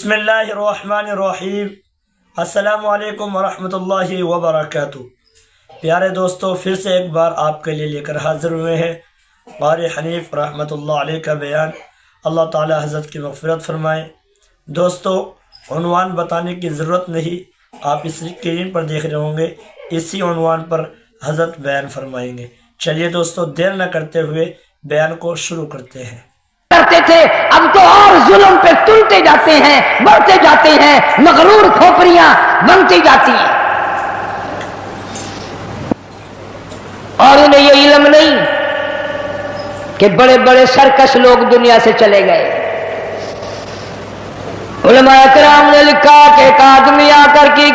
बिस्मिल्लाहिर्रहमानिर्रहीम। अस्सलामु अलैकुम वरहमतुल्लाहि वबरकातुहू। प्यारे दोस्तों, फिर से एक बार आपके लिए लेकर हाजिर हुए हैं क़ारी हनीफ रहमतुल्लाह अलैह का बयान। अल्लाह ताला हज़रत की मग़फ़िरत फरमाए। दोस्तों, उन्वान बताने की ज़रूरत नहीं, आप इस स्क्रीन पर देख रहे होंगे, इसी उन्वान पर हज़रत बयान फरमाएंगे। चलिए दोस्तों, देर न करते हुए बयान को शुरू करते हैं। करते थे, अब तो और जुल्म पे तुलते जाते हैं, बढ़ते जाते हैं, मगरूर खोपड़ियां बनती जाती हैं। और उन्हें ये इल्म नहीं कि बड़े बड़े सरकश लोग दुनिया से चले गए। उलमा किराम ने लिखा कि एक आदमी आकर की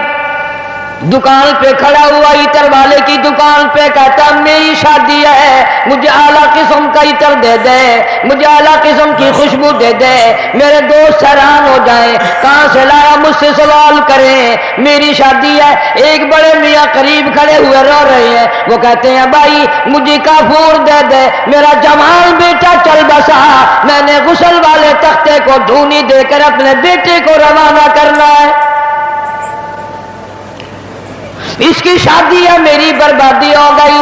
दुकान पे खड़ा हुआ, इतर वाले की दुकान पे, कहता मेरी शादी है, मुझे आला किस्म का इतर दे दे, मुझे आला किस्म की खुशबू दे दे, मेरे दोस्त हैरान हो जाएं, कहां से लाया, मुझसे सवाल करें, मेरी शादी है। एक बड़े मियाँ करीब खड़े हुए रो रहे हैं, वो कहते हैं भाई मुझे काफूर दे दे, मेरा जवान बेटा चल बसा, मैंने गुस्ल वाले तख्ते को धूनी देकर अपने बेटे को रवाना करना है। इसकी शादी है, मेरी बर्बादी हो गई।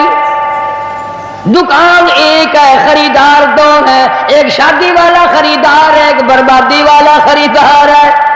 दुकान एक है, खरीदार दो है, एक शादी वाला खरीदार है, एक बर्बादी वाला खरीदार है।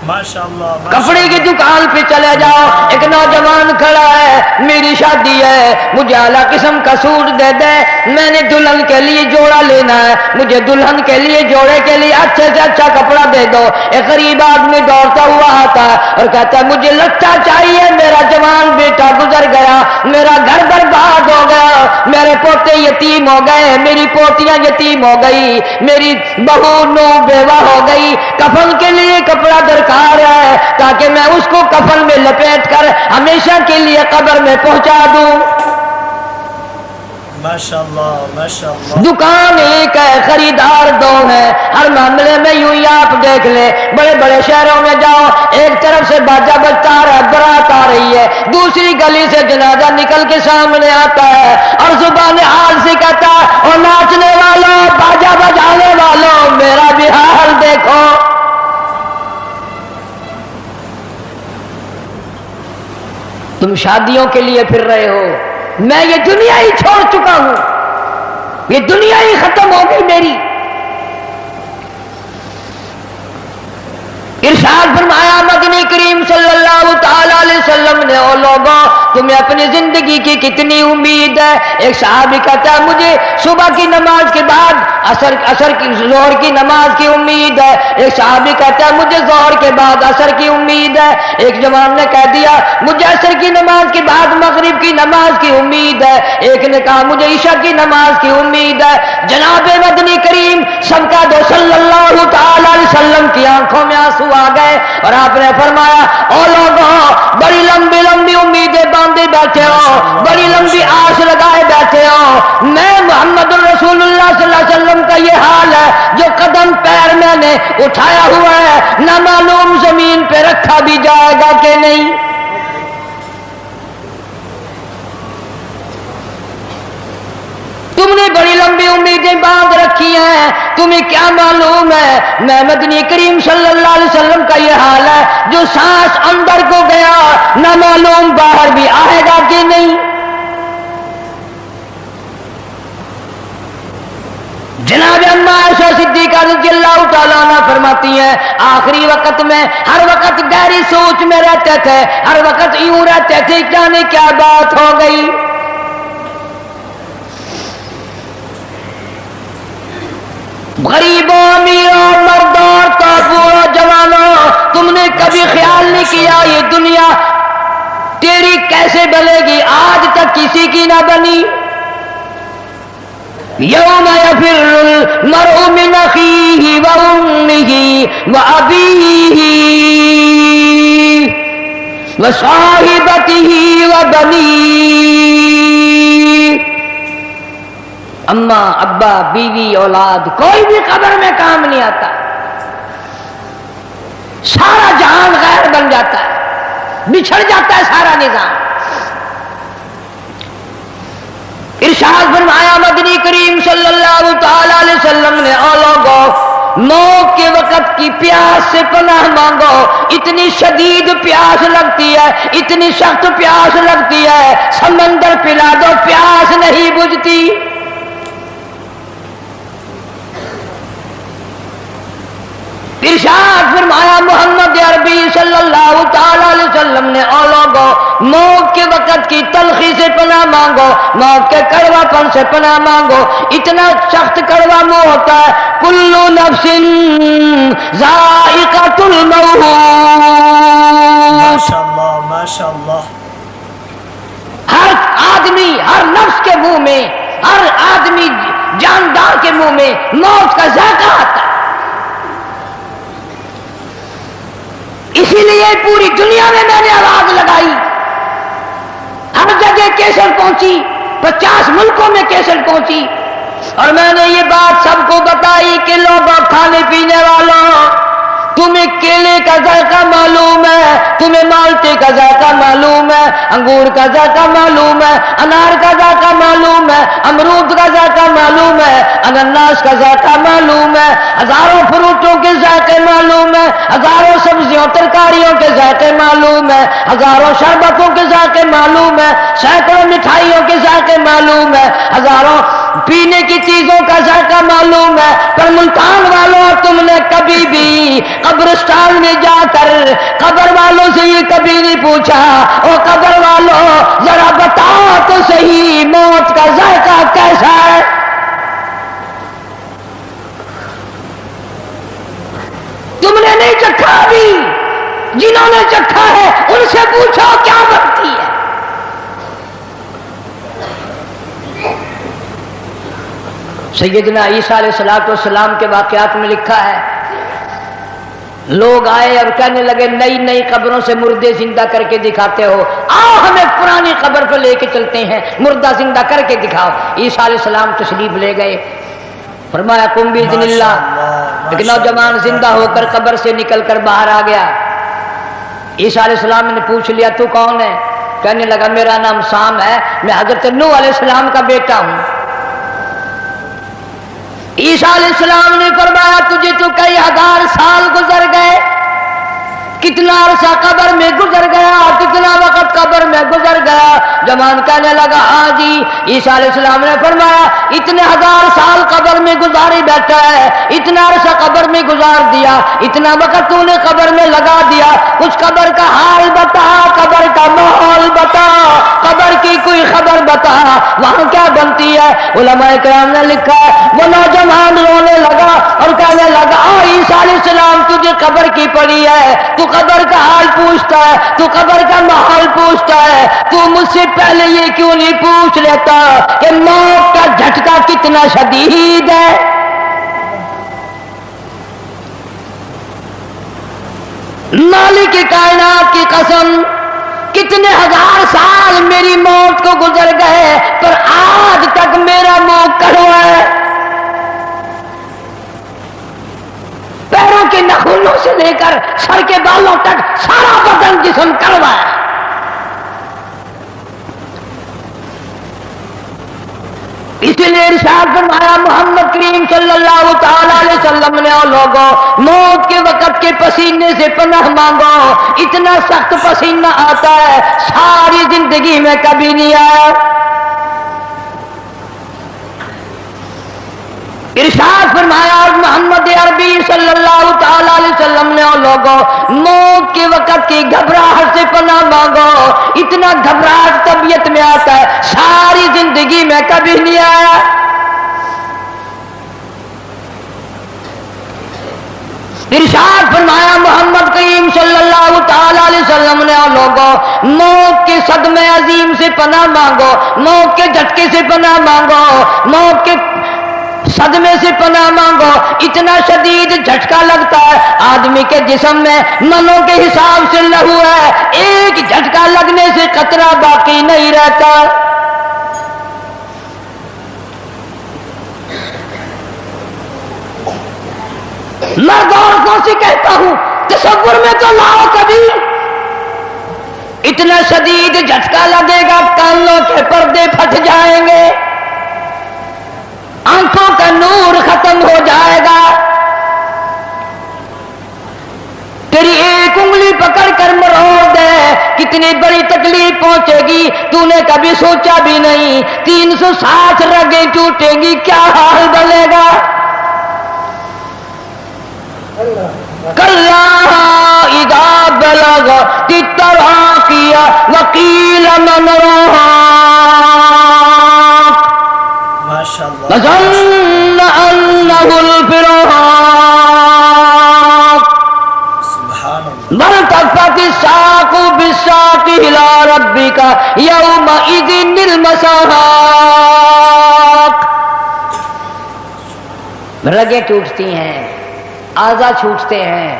माशाअल्लाह। कपड़े की दुकान पे चले जाओ, एक नौजवान खड़ा है, मेरी शादी है, मुझे आला किस्म का सूट दे दे, मैंने दुल्हन के लिए जोड़ा लेना है, मुझे दुल्हन के लिए जोड़े के लिए अच्छे से अच्छा कपड़ा दे दो। एक गरीब आदमी दौड़ता हुआ आता है और कहता है मुझे लट्टा चाहिए, मेरा जवान बेटा गुजर गया, मेरा घर बर्बाद हो गया, मेरे पोते यतीम हो गए, मेरी पोतियां यतीम हो गई, मेरी बहू नू बेवा हो गई, कफन के लिए कपड़ा दरकार है ताकि मैं उसको कफन में लपेट कर हमेशा के लिए कब्र में पहुंचा दूं। माशाअल्लाह माशाअल्लाह। दुकान एक है, खरीदार दो है। हर मामले में यूं ही आप देख ले, बड़े बड़े शहरों में जाओ, एक तरफ से बाजा बजता है, बारात आ रही है, दूसरी गली से जनाजा निकल के सामने आता है और जुबान हाल से कहता है और नाचने वालों, बाजा बजाने वालों, मेरा भी हाल देखो। तुम शादियों के लिए फिर रहे हो, मैं ये दुनिया ही छोड़ चुका हूं, ये दुनिया ही खत्म हो गई मेरी। इरशाद फरमाया मदनी करीम सल्लल्लाहु ताला अलैहि वसल्लम ने, ओ लोगों तुम्हें अपनी जिंदगी की कितनी उम्मीद है। एक सहाबी कहता है मुझे सुबह की नमाज के बाद असर की जोहर की नमाज की उम्मीद है। एक सहाबी कहता है मुझे जोहर के बाद असर की उम्मीद है। एक जवान ने कह दिया मुझे असर की नमाज के बाद मगरिब की नमाज की उम्मीद है। एक ने कहा मुझे ईशा की नमाज की उम्मीद है। जनाब मदनी करीम सबका दो सल्लल्लाहु ताला अलैहि वसल्लम की आंखों में आंसू आ गए और आपने फरमाया ओ लोगों बड़ी लंबी लंबी उम्मीदें बांधे बैठे हो, बड़ी लंबी आस लगाए बैठे हो, मैं मोहम्मद रसूलुल्लाह सल्लल्लाहु अलैहि वसल्लम का ये हाल है, जो कदम पैर मैंने उठाया हुआ है ना मालूम जमीन पे रखा भी जाएगा कि नहीं। तुमने बड़ी लंबी उम्मीदें बांध रखी हैं, तुम्हें क्या मालूम है मैं मदनी करीम सल्लल्लाहु अलैहि वसल्लम का ये हाल है, जो सांस अंदर को गया ना मालूम बाहर भी आएगा कि नहीं। जनाब अम्मा आयशा सिद्दीका रज़ियल्लाहु ताला अन्हा फरमाती हैं आखिरी वक्त में हर वक्त गहरी सोच में रहते थे, हर वक्त यूं रहते थे जाने क्या बात हो गई। गरीबों अमीरों मर्दों ताबूरों जवानों, तुमने कभी ख्याल नहीं किया ये दुनिया तेरी कैसे बनेगी, आज तक किसी की ना बनी। यौम यफिर्रुल मर्उ मिन अखीहि व उम्मिहि व अबीहि व साहिबतिहि व बनीहि। अम्मा अब्बा बीवी औलाद कोई भी कब्र में काम नहीं आता, सारा जहान गैर बन जाता है, बिछड़ जाता है सारा निजाम। इरशाद फरमाया मदनी करीम सल्लल्लाहु ताला अलैहि वसल्लम ने, ओ लोगों मौत के वक्त की से पनाह मांगो, इतनी शदीद प्यास लगती है, इतनी सख्त प्यास लगती है, समंदर पिला दो प्यास नहीं बुझती। इरशाद फरमाया मोहम्मद अरबी सल्लल्लाहु ताला अलैहि वसल्लम ने, ओ लोगों, मौत के वक़्त की तलखी से पनाह मांगो, मौत के कड़वापन से पनाह मांगो। इतना सख्त कड़वा मुंह होता है, कुल्लु नफ्सिन ज़ाइक़तुल मौत। माशाअल्लाह माशाअल्लाह। हर आदमी, हर नफ्स के मुंह में, हर आदमी जानदार के मुंह में मौत का जायका आता है। इसीलिए पूरी दुनिया में मैंने आवाज लगाई, हर जगह केसर पहुंची, 50 मुल्कों में केसर पहुंची, और मैंने ये बात सबको बताई कि लोगों, खाने पीने वालों, तुम्हें केले का जायका मालूम है, तुम्हें माल्टे का जायका मालूम है, अंगूर का जायका मालूम है, अनार का जायका मालूम है, अमरूद का जायका मालूम है, अनानास का जायका मालूम है, हजारों फ्रूटों के जायके मालूम है, हजारों सब्जियों तरकारियों के जायके मालूम है, हजारों शरबतों के जायके मालूम है, सैकड़ों मिठाइयों के जायके मालूम है, हजारों पीने की चीजों का जायका मालूम है। पर मुल्तान वालों, तुमने कभी भी कब्रिस्तान में जाकर कब्र वालों से ये कभी नहीं पूछा, ओ कब्र वालों जरा बताओ तो सही मौत का जायका कैसा है। तुमने नहीं चखा, भी जिन्होंने चखा है उनसे पूछो क्या बनती है। सैयदना ईसा अलैहिस्सलाम के वाक़यात में लिखा है, लोग आए और कहने लगे, नई नई कब्रों से मुर्दे जिंदा करके दिखाते हो, आओ हमें पुरानी कब्र पर लेके चलते हैं, मुर्दा जिंदा करके दिखाओ। ईसा अलैहिस्सलाम तशरीफ ले गए, फरमाया कुम बिइज़्निल्लाह। एक नौजवान जिंदा होकर कब्र से निकल कर बाहर आ गया। ईसा अलैहिस्सलाम ने पूछ लिया, तू कौन है? कहने लगा, मेरा नाम साम है, मैं हजरत नूह अलैहिस्सलाम का बेटा हूं। ईसा अलैहिस्सलाम ने फरमाया, तुझे तो कई हजार साल गुजर गए, कितना अरसा कब्र में गुजर गया, कितना वक्त कब्र में गुजर गया। जवान कहने लगा, हाँ जी। ईसा अलैहिस्सलाम ने फरमाया, इतने हजार साल कब्र में गुजारी बैठा है, इतना अरसा कब्र में गुजार दिया, इतना वक्त तूने कब्र में लगा दिया, कुछ कब्र का हाल बता, कब्र का माहौल बता, कब्र की कोई खबर बता, वहां क्या बनती है। उलमाए किराम ने लिखा है, वो नौजवान रोने लगा और कहने लगा, ईसा अलैहिस्सलाम तुझे कब्र की पड़ी है, तू कब्र का हाल पूछता है, तू कब्र का माहौल पूछता है, तू मुझसे पहले ये क्यों नहीं पूछ लेता कि मौत का झटका कितना शदीद है। मालिक कायनात की कसम, कितने हजार साल मेरी मौत को गुजर गए, पर आज तक मेरा मुंह कड़वा है। पैरों के नाखूनों से लेकर सर के बालों तक सारा बदन जिस्म कड़वा है। इसलिए इरशाद फरमाया मोहम्मद करीम सल्लल्लाहु ताला अलैहि वसल्लम ने, ओ लोगों, मौत के वक्त के पसीने से पनाह मांगो, इतना सख्त पसीना आता है सारी जिंदगी में कभी नहीं आया। इरशाद फरमाया मोहम्मद अरबी सल्लल्लाहु ताला अलैहि वसल्लम ने, ओ लोगों, मौत के वक्त की घबराहट से पनाह मांगो, इतना घबराहट तबीयत में आता है सारी जिंदगी में कभी नहीं आया। इरशाद फरमाया मोहम्मद करीम सल्लल्लाहु ताला अलैहि वसल्लम ने, ओ लोगों, मौत के सदमे अजीम से पनाह मांगो, मौत के झटके से पनाह मांगो, मौत के सदमे से पनाह मांगो। इतना शदीद झटका लगता है, आदमी के जिस्म में मनों के हिसाब से लहू है, एक झटका लगने से कतरा बाकी नहीं रहता। मर्द औरतों से कहता हूं, तसव्वुर में तो लाओ कभी, इतना शदीद झटका लगेगा, कानों के पर्दे फट जाएंगे, आंखों का नूर खत्म हो जाएगा। कितनी बड़ी तकलीफ पहुंचेगी तूने कभी सोचा भी नहीं। 360 रगें टूटेंगी, क्या हाल बनेगा। कल्ला इदा बलग तितराकिया वकील मन माशाअल्लाह वज़न्न अन्नहुल फिराक सुभानअल्लाह वल्तफ़ति साक़ु बिस्साक़ि इला रब्बिका यौमइज़िनिल मसाक़। रगें टूटती हैं, आज़ा छूटते हैं,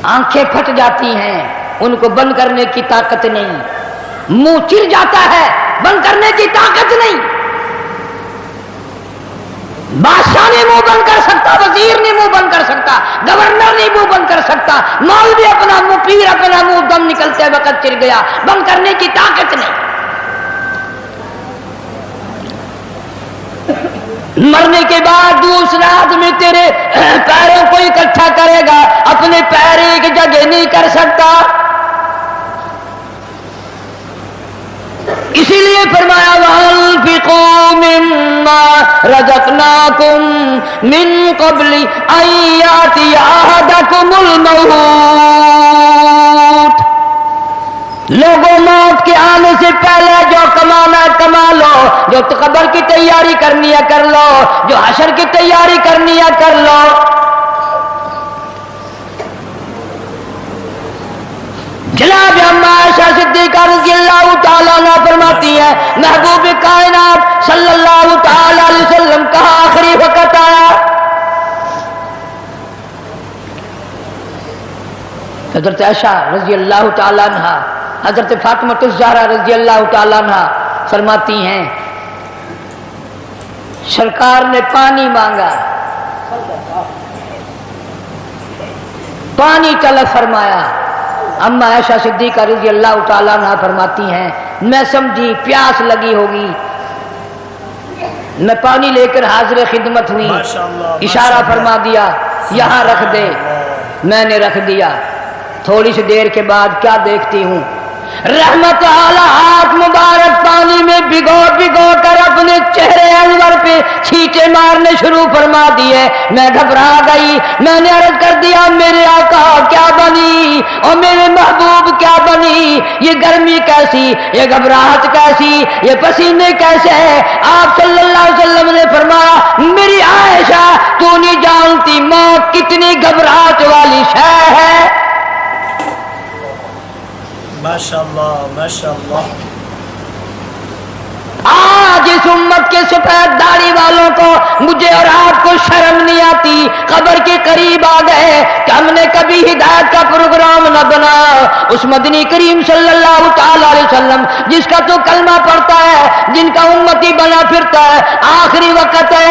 आंखें फट जाती हैं, उनको बंद करने की ताकत नहीं। मुंह चिर जाता है, बंद करने की ताकत नहीं। बादशाह नहीं मुंह बंद कर सकता, वजीर नहीं मुंह बंद कर सकता, गवर्नर नहीं मुंह बंद कर सकता, मौलवी अपना मुंह, पीर अपना मुंह दम निकलते वक्त चिर गया, बंद करने की ताकत नहीं। मरने के बाद दूसरा आदमी तेरे पैरों को इकट्ठा करेगा, अपने पैर एक जगह नहीं कर सकता। इसीलिए फरमाया वअन्फिक़ू मिम्मा रज़क़नाकुम मिन क़ब्लि अन यातिया अहदकुमुल मौत। लोगों, मौत के आने से पहले जो कमाना है कमा लो, जो कब्र की तैयारी करनी है कर लो, जो हशर की तैयारी करनी है कर लो। जनाब अम्मा आयशा सिद्दीक़ा रज़ियल्लाहु ताला अन्हा फरमाती है, महबूब कायनात सल्लल्लाहु ताला अलैहि वसल्लम का आखिरी वक्त आया। हज़रत आयशा रज़ियल्लाहु ताला अन्हा, हज़रत फातिमा ज़हरा रज़ियल्लाहु ताला अन्हा फरमाती हैं, सरकार ने पानी मांगा, पानी तलब फरमाया। अम्मा आयशा सिद्दीक़ा रज़ियल्लाहु ताला अन्हा फरमाती हैं, मैं समझी प्यास लगी होगी, मैं पानी लेकर हाजिर खिदमत हुई, इशारा फरमा दिया यहाँ रख दे, मैंने रख दिया। थोड़ी सी देर के बाद क्या देखती हूँ, रहमत आला हाथ मुबारक पानी में भिगो भिगो कर अपने चेहरे अनवर पे छींटे मारने शुरू फरमा दिए। मैं घबरा गई, मैंने अर्ज कर दिया मेरे आका क्या बनी और मेरे महबूब क्या बनी, ये गर्मी कैसी, ये घबराहट कैसी, ये पसीने कैसे। आप सल्लल्लाहु अलैहि वसल्लम ने फरमाया, मेरी आयशा तू नहीं जानती मौत कितनी घबराहट वाली शय है। माशाअल्लाह माशाअल्लाह। आज इस उम्मत के सफेद दाढ़ी वालों को, मुझे और आपको शर्म नहीं आती, कब्र के करीब आ गए कि हमने कभी हिदायत का प्रोग्राम न बनाया। उस मदनी करीम सल्लल्लाहु ताला अलैहि वसल्लम जिसका तो कलमा पढ़ता है, जिनका उम्मती बना फिरता है, आखिरी वक्त है।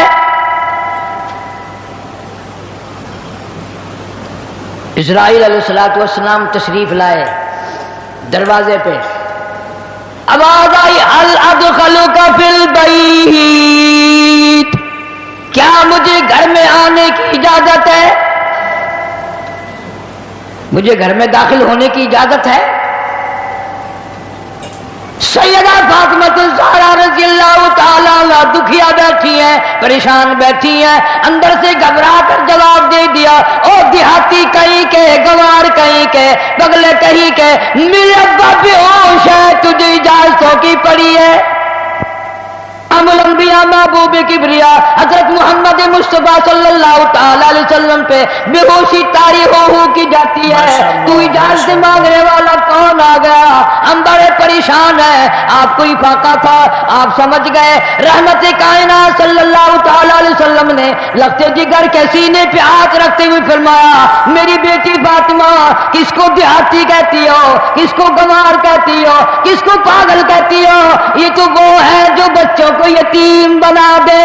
इस्राईल अलैहिस्सलातु वस्सलाम तशरीफ लाए, दरवाजे पे आवाज आई, अल अदखलुका फिल बैत, क्या मुझे घर में आने की इजाजत है, मुझे घर में दाखिल होने की इजाजत है। सैयदा फातिमा ज़हरा रज़ियल्लाहु ताला अन्हा दुखिया बैठी हैं, परेशान बैठी हैं, अंदर से घबरा कर जवाब दे दिया, ओ देहाती कहीं के, गंवार कहीं के, पगले कहीं के, मेरे अब्बा बेहोश है, तुझे इजाजतों की पड़ी है। अम्बिया महबूब किबरिया हजरत मोहम्मद मुस्तफा सल्लल्लाहु ताला अलैहि वसल्लम पे बेहोशी तारी हो की जाती है। तू इजाजत मांगने वाला कौन आ गया, हम बड़े परेशान है, आपको ही फाका था, आप समझ गए। रहमत कायनात सल्लल्लाहु ताला अलैहि वसल्लम ने लगते जिगर के सीने पे हाथ रखते हुए फरमाया, मेरी बेटी फातिमा, किसको देहाती कहती हो, किसको गंवार कहती हो, किसको पागल कहती हो, ये तो वो है जो बच्चों को यतीम बना दे,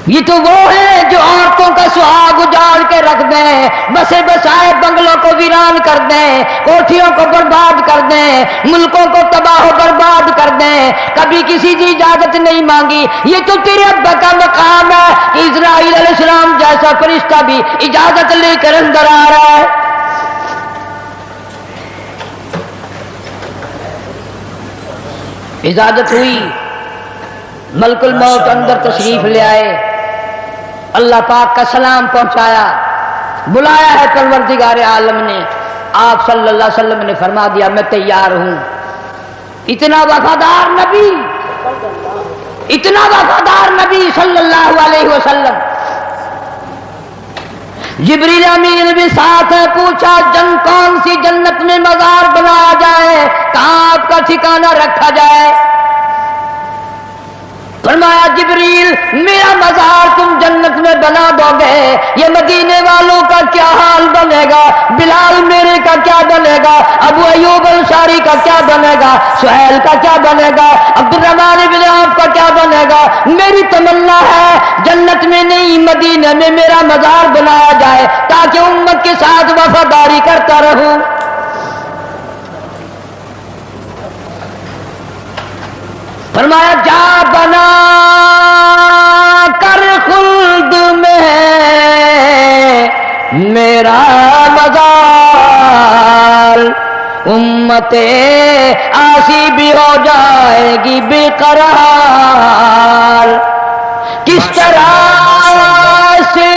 ये तो वो है जो औरतों का सुहाग उजाड़ के रख दें, बसे बसाए बंगलों को वीरान कर दें, कोठियों को बर्बाद कर दें, मुल्कों को तबाह बर्बाद कर दें, कभी किसी की इजाजत नहीं मांगी। ये तो तेरे अब्बा का मकाम है कि इस्राईल अलैहिस्सलाम जैसा فرشتہ بھی اجازت لے کر اندر آ رہا ہے. اجازت ہوئی، ملک الموت اندر تشریف لے آئے، اللہ پاک کا سلام پہنچایا، بلایا ہے پروردگار عالم نے. آپ صلی اللہ علیہ وسلم نے فرما دیا میں تیار ہوں. اتنا وفادار نبی، اتنا وفادار نبی صلی اللہ علیہ وسلم. جبریل امین بھی ساتھ ہے. پوچھا کون سی جنت میں مزار بنایا جائے، کہاں آپ کا ٹھکانہ رکھا جائے؟ فرمایا جبریل میرا مزار تم جنت میں بنا دو گے، یہ مدینے والوں کا کیا حال بنے گا؟ بلال میرے کا کیا بنے گا؟ ابو ایوب انصاری کا کیا بنے گا؟ سہیل کا کیا بنے گا؟ عبد الرحمن بن عوف کا کیا بنے گا؟ میری تمنا ہے جنت میں نہیں مدینے میں میرا مزار بنایا جائے تاکہ امت کے ساتھ وفاداری کرتا رہوں. فرمایا جا بنا کر خلد میں میرا مزار، امت آسی بھی ہو جائے گی بے قرار. کس طرح سے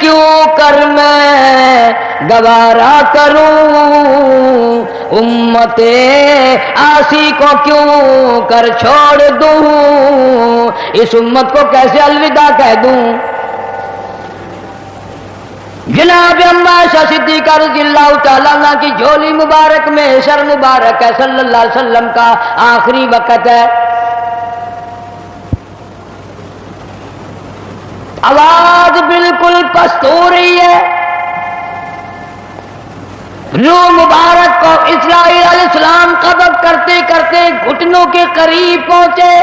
کیوں کر میں گوارا کروں، امت آسی کو کیوں کر چھوڑ دوں، اس امت کو کیسے الوداع کہہ دوں. جناب اما عائشہ صدیقہ رضی اللہ تعالیٰ عنہ کی جھولی مبارک میں سر مبارک ہے، صلی اللہ علیہ وسلم کا آخری وقت ہے. آواز بالکل پست ہو رہی ہے. روح مبارک کو اسرائیل علیہ السلام قبض کرتے کرتے گھٹنوں کے قریب پہنچے.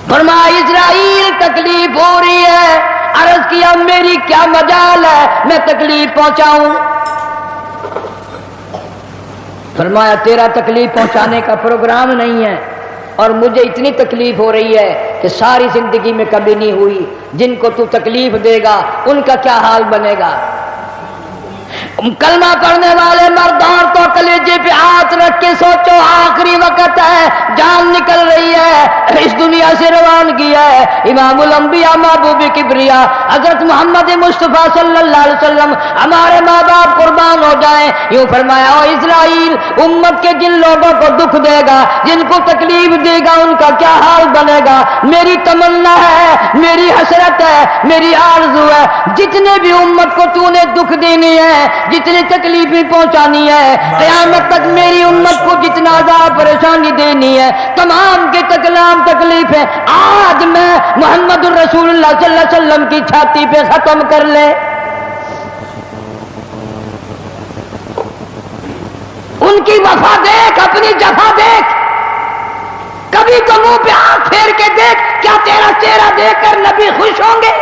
فرمایا اسرائیل تکلیف ہو رہی ہے. عرض کیا میری کیا مجال ہے میں تکلیف پہنچاؤں؟ فرمایا تیرا تکلیف پہنچانے کا پروگرام نہیں ہے، اور مجھے اتنی تکلیف ہو رہی ہے کہ ساری زندگی میں کبھی نہیں ہوئی. جن کو تو تکلیف دے گا ان کا کیا حال بنے گا؟ کلمہ پڑھنے والے مردوں تو کلیجے پہ ہاتھ رکھ کے سوچو، آخری وقت ہے، جان نکل رہی ہے، اس دنیا سے روانگی ہے. امام الانبیاء محبوب کبریا حضرت محمد مصطفیٰ صلی اللہ علیہ وسلم ہمارے ماں باپ قربان ہو جائیں. یوں فرمایا او اسرائیل امت کے جن لوگوں کو دکھ دے گا، جن کو تکلیف دے گا، ان کا کیا حال بنے گا؟ میری تمنا ہے، میری حسرت ہے، میری آرزو ہے، جتنے بھی امت کو تو نے دکھ دینی ہے، جتنی تکلیفیں پہنچانی ہے، قیامت تک میری امت کو جتنا عذاب پریشانی دینی ہے، تمام کے تکلام تکلیفیں آج میں محمد الرسول اللہ صلی اللہ علیہ وسلم کی چھاتی پہ ختم کر لے. ان کی وفا دیکھ، اپنی جفا دیکھ، کبھی تو منہ پہ آنکھ پھیر کے دیکھ، کیا تیرا چہرہ دیکھ کر نبی خوش ہوں گے؟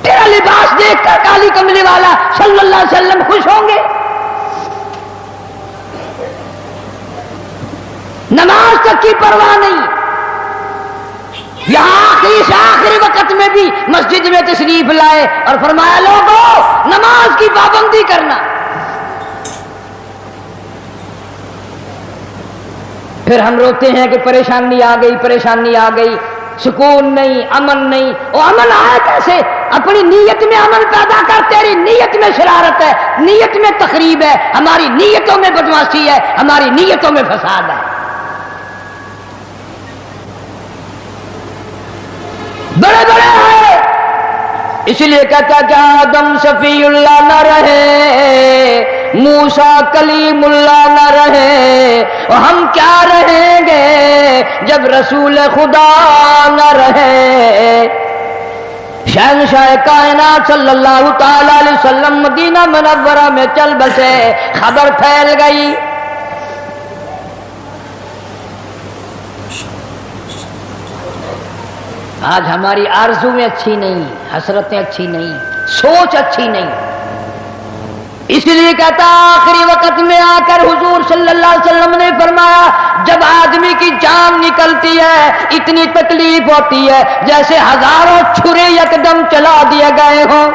تیرا لباس دیکھ کر کالی کملی والا صلی اللہ علیہ وسلم خوش ہوں گے؟ نماز تک کی پرواہ نہیں. یہاں آخری سے آخری وقت میں بھی مسجد میں تشریف لائے اور فرمایا لوگوں نماز کی پابندی کرنا. پھر ہم روتے ہیں کہ پریشانی آ گئی، پریشانی آ گئی، سکون نہیں، امن نہیں. وہ امن آیا کیسے؟ اپنی نیت میں امن پیدا کر. تیری نیت میں شرارت ہے، نیت میں تخریب ہے، ہماری نیتوں میں بدمعاشی ہے، ہماری نیتوں میں فساد ہے. بڑے بڑے ہیں، اس لیے کہتا کہ آدم شفیع اللہ نہ رہے، موسیٰ کلیم اللہ نہ رہے، اور ہم کیا رہیں گے جب رسول خدا نہ رہے. شہنشاہ کائنات صلی اللہ تعالی علیہ وسلم مدینہ منورہ میں چل بسے، خبر پھیل گئی. آج ہماری آرزویں اچھی نہیں، حسرتیں اچھی نہیں، سوچ اچھی نہیں. اس لیے کہتا آخری وقت میں آ کر حضور صلی اللہ علیہ وسلم نے فرمایا جب آدمی کی جان نکلتی ہے اتنی تکلیف ہوتی ہے جیسے ہزاروں چھرے یکدم چلا دیے گئے ہوں،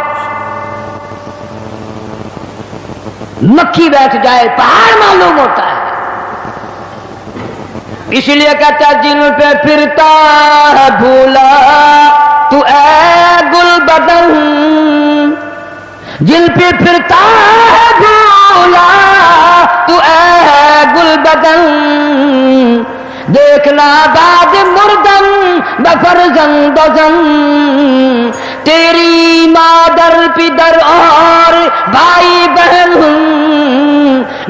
مکھی بیٹھ جائے پہاڑ معلوم ہوتا ہے۔ اس لیے کہتا ہے جن پہ پھرتا ہے بھولا تو اے گل بدن، جن پہ پھرتا ہے بھولا تو اے گل بدن، دیکھنا بعد مردن بفرزند زن، تیری مادر پدر اور بھائی بہن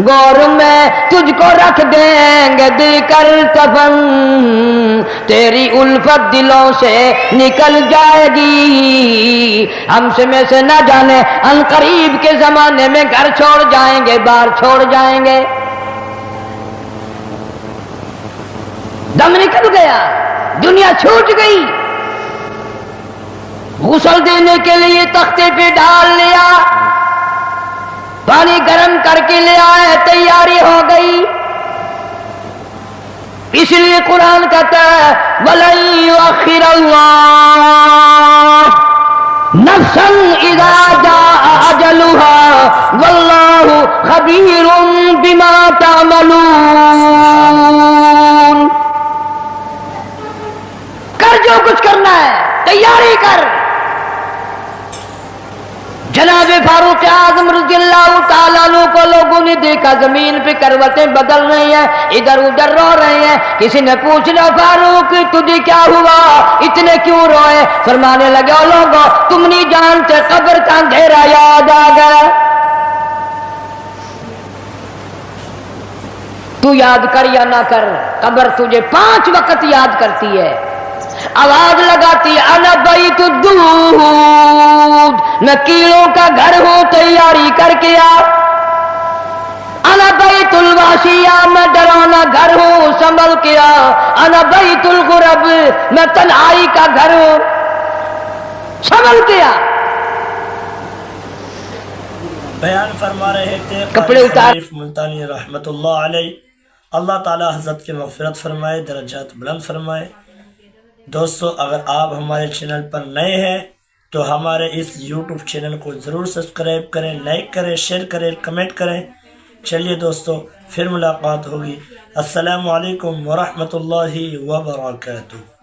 گور میں تجھ کو رکھ دیں گے دل کر کفن، تیری الفت دلوں سے نکل جائے گی، ہم سے میں سے نہ جانے ان قریب کے زمانے میں گھر چھوڑ جائیں گے، بار چھوڑ جائیں گے۔ دم نکل گیا، دنیا چھوٹ گئی، غسل دینے کے لیے تختے پہ ڈال لیا، پانی گرم کر کے لے آئے، تیاری ہو گئی۔ اس لیے قرآن کہتا ہے وَلَن يُؤَخِّرَ اللَّهُ نَفْسًا إِذَا جَاءَ أَجَلُهَا وَاللَّهُ خَبِيرٌ بِمَا تَعْمَلُونَ۔ کر جو کچھ کرنا ہے، تیاری کر۔ جناب فاروق اعظم رضی اللہ تعالیٰ عنہ کو لوگوں نے دیکھا زمین پہ کروٹیں بدل رہی ہیں، ادھر ادھر رو رہے ہیں۔ کسی نے پوچھ لیا فاروق تجھے کیا ہوا، اتنے کیوں روئے؟ فرمانے لگے او لوگوں تم نہیں جانتے قبر کا اندھیرا یاد آ گیا۔ تو یاد کر یا نہ کر، قبر تجھے 5 وقت یاد کرتی ہے، آواز لگاتی ہے انا بیت الدود، میں کیڑوں کا گھر ہوں تیاری کر کے آ، انا بیت الواشیہ، میں ڈرانا گھر ہوں سنبھل کے آ، انا بیت الغرب، میں تنہائی کا گھر ہوں سنبھل کے آ۔ بیان فرما رہے تھے کپڑے اتار شریف ملتانی رحمت اللہ علیہ، اللہ تعالی حضرت کی مغفرت فرمائے، درجات بلند فرمائے۔ دوستو اگر آپ ہمارے چینل پر نئے ہیں تو ہمارے اس یوٹیوب چینل کو ضرور سبسکرائب کریں، لائک کریں، شیئر کریں، کمنٹ کریں۔ چلیے دوستو پھر ملاقات ہوگی۔ السلام علیکم ورحمۃ اللہ وبرکاتہ۔